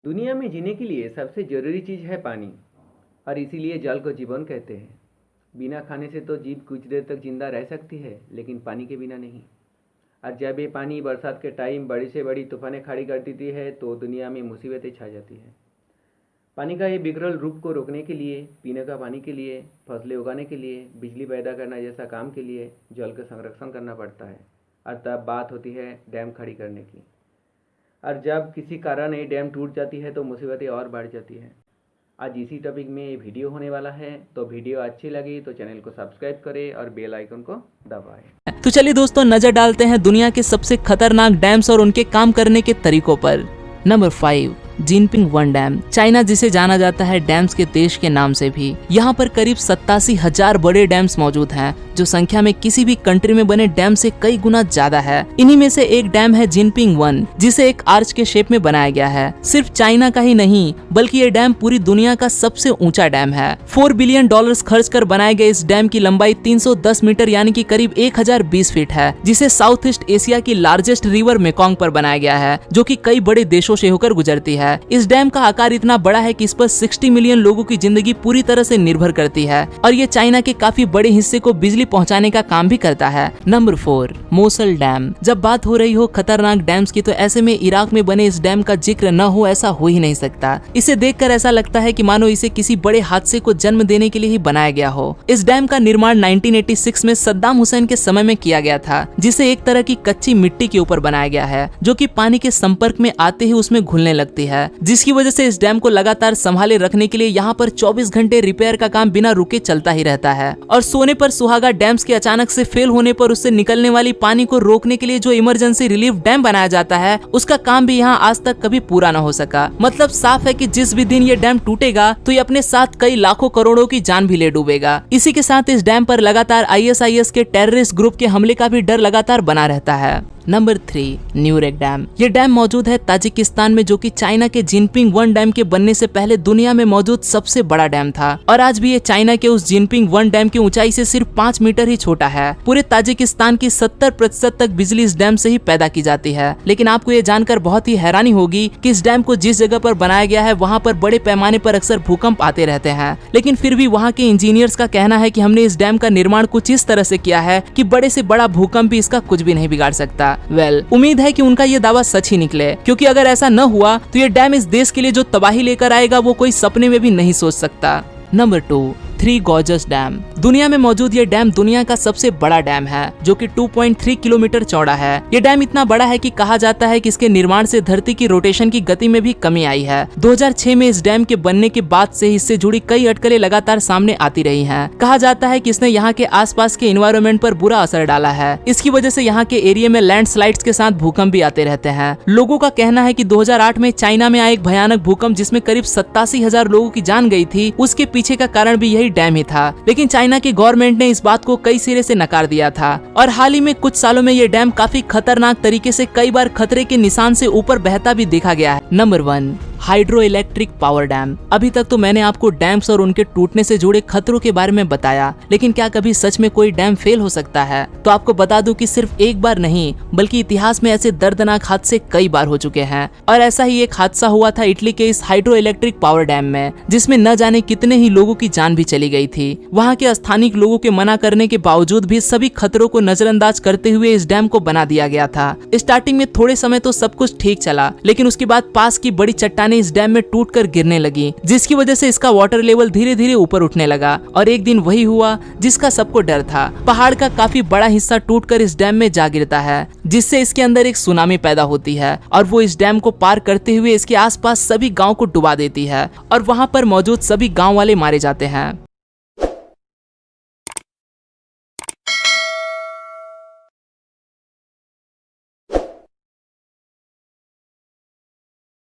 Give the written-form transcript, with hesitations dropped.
दुनिया में जीने के लिए सबसे ज़रूरी चीज़ है पानी। और इसीलिए जल को जीवन कहते हैं। बिना खाने से तो जीव कुछ देर तक जिंदा रह सकती है, लेकिन पानी के बिना नहीं। और जब ये पानी बरसात के टाइम बड़ी से बड़ी तूफानें खड़ी कर देती है तो दुनिया में मुसीबतें छा जाती है। पानी का ये बिगड़ल रूप को रोकने के लिए, पीने का पानी के लिए, फसलें उगाने के लिए, बिजली पैदा करना जैसा काम के लिए जल का संरक्षण करना पड़ता है। और तब बात होती है डैम खड़ी करने की। और जब किसी कारण ये डैम टूट जाती है तो मुसीबतें और बढ़ जाती है। आज इसी टॉपिक में ये वीडियो होने वाला है, तो वीडियो अच्छी लगी तो चैनल को सब्सक्राइब करें और बेल आइकन को दबाएं। तो चलिए दोस्तों, नजर डालते हैं दुनिया के सबसे खतरनाक डैम्स और उनके काम करने के तरीकों पर। Number 5, Jinping 1 dam. चाइना जिसे जाना जाता है डैम्स के देश के नाम से भी, यहाँ पर करीब 87,000 बड़े डैम्स मौजूद हैं, जो संख्या में किसी भी कंट्री में बने डैम से कई गुना ज्यादा है। इन्हीं में से एक डैम है जिनपिंग 1, जिसे एक आर्च के शेप में बनाया गया है। सिर्फ चाइना का ही नहीं, बल्कि ये डैम पूरी दुनिया का सबसे ऊंचा डैम है। $4 बिलियन खर्च कर बनाए गए इस डैम की लंबाई 310 मीटर यानी कि करीब 1020 फीट है, जिसे साउथ ईस्ट एशिया की लार्जेस्ट रिवर मेकोंग पर बनाया गया है, जो कि कई बड़े देशों से होकर गुजरती है। इस डैम का आकार इतना बड़ा है कि इस पर 60 मिलियन लोगों की जिंदगी पूरी तरह से निर्भर करती है, और ये चाइना के काफी बड़े हिस्से को बिजली पहुंचाने का काम भी करता है। Number 4, Mosul dam. जब बात हो रही हो खतरनाक डैम्स की, तो ऐसे में इराक में बने इस डैम का जिक्र न हो ऐसा हो ही नहीं सकता। इसे देखकर ऐसा लगता है कि मानो इसे किसी बड़े हादसे को जन्म देने के लिए ही बनाया गया हो। इस डैम का निर्माण 1986 में सद्दाम हुसैन के समय में किया गया था, जिसे एक तरह की कच्ची मिट्टी के ऊपर बनाया गया है, जो कि पानी के संपर्क में आते ही उसमें घुलने लगती है, जिसकी वजह से इस डैम को लगातार संभाले रखने के लिए यहाँ पर 24 घंटे रिपेयर का काम बिना रुके चलता ही रहता है। और सोने पर सुहागा डैम्स के अचानक से फेल होने पर उससे निकलने वाली पानी को रोकने के लिए जो इमरजेंसी रिलीफ डैम बनाया जाता है, उसका काम भी यहाँ आज तक कभी पूरा न हो सका। मतलब साफ है कि जिस भी दिन ये डैम टूटेगा तो ये अपने साथ कई लाखों करोड़ों की जान भी ले डूबेगा। इसी के साथ इस डैम पर लगातार ISIS के टेररिस्ट ग्रुप के हमले का भी डर लगातार बना रहता है। Number 3, Nurek dam. ये डैम मौजूद है ताजिकिस्तान में, जो कि चाइना के जिनपिंग 1 डैम के बनने से पहले दुनिया में मौजूद सबसे बड़ा डैम था। और आज भी ये चाइना के उस जिनपिंग 1 डैम की ऊंचाई से सिर्फ 5 मीटर ही छोटा है। पूरे ताजिकिस्तान की 70% तक बिजली इस डैम से ही पैदा की जाती है। लेकिन आपको ये जानकर बहुत ही हैरानी होगी कि इस डैम को जिस जगह पर बनाया गया है, वहाँ पर बड़े पैमाने पर अक्सर भूकंप आते रहते हैं। लेकिन फिर भी वहाँ के इंजीनियर्स का कहना है कि हमने इस डैम का निर्माण कुछ इस तरह से किया है कि बड़े से बड़ा भूकंप भी इसका कुछ भी नहीं बिगाड़ सकता। उम्मीद है कि उनका ये दावा सच ही निकले, क्योंकि अगर ऐसा न हुआ तो ये डैम इस देश के लिए जो तबाही लेकर आएगा वो कोई सपने में भी नहीं सोच सकता। Number 2, 3 gorgeous dam. दुनिया में मौजूद ये डैम दुनिया का सबसे बड़ा डैम है, जो कि 2.3 किलोमीटर चौड़ा है। ये डैम इतना बड़ा है कि कहा जाता है कि इसके निर्माण से धरती की रोटेशन की गति में भी कमी आई है। 2006 में इस डैम के बनने के बाद से इससे जुड़ी कई अटकलें लगातार सामने आती रही हैं। कहा जाता है कि इसने यहाँ के आसपास के एनवायरनमेंट पर बुरा असर डाला है। इसकी वजह से यहाँ के एरिया में लैंडस्लाइड्स के साथ भूकंप भी आते रहते हैं। लोगों का कहना है कि 2008 में चाइना में आया एक भयानक भूकंप, जिसमें करीब 87,000 लोगों की जान गई थी, उसके पीछे का कारण भी यही डैम ही था। लेकिन चाइना की गवर्नमेंट ने इस बात को कई सिरे से नकार दिया था, और हाल ही में कुछ सालों में ये डैम काफी खतरनाक तरीके से कई बार खतरे के निशान से ऊपर बहता भी देखा गया है। Number 1, hydro electric power dam. अभी तक तो मैंने आपको डैम्स और उनके टूटने से जुड़े खतरों के बारे में बताया, लेकिन क्या कभी सच में कोई डैम फेल हो सकता है? तो आपको बता दूं कि सिर्फ एक बार नहीं, बल्कि इतिहास में ऐसे दर्दनाक हादसे कई बार हो चुके हैं। और ऐसा ही एक हादसा हुआ था इटली के इस हाइड्रो इलेक्ट्रिक पावर डैम में, जिसमें न जाने कितने ही लोगों की जान भी चली गई थी। वहाँ के स्थानिक लोगों के मना करने के बावजूद भी सभी खतरों को नजरअंदाज करते हुए इस डैम को बना दिया गया था। स्टार्टिंग में थोड़े समय तो सब कुछ ठीक चला, लेकिन उसके बाद पास की बड़ी चट्टानें इस डैम में टूटकर गिरने लगी, जिसकी वजह से इसका वाटर लेवल धीरे धीरे ऊपर उठने लगा। और एक दिन वही हुआ जिसका सबको डर था। पहाड़ का काफी बड़ा हिस्सा टूटकर इस डैम में जा गिरता है, जिससे इसके अंदर एक सुनामी पैदा होती है, और वो इस डैम को पार करते हुए इसके आसपास सभी गांव को डुबा देती है, और वहां पर मौजूद सभी गांव वाले मारे जाते हैं।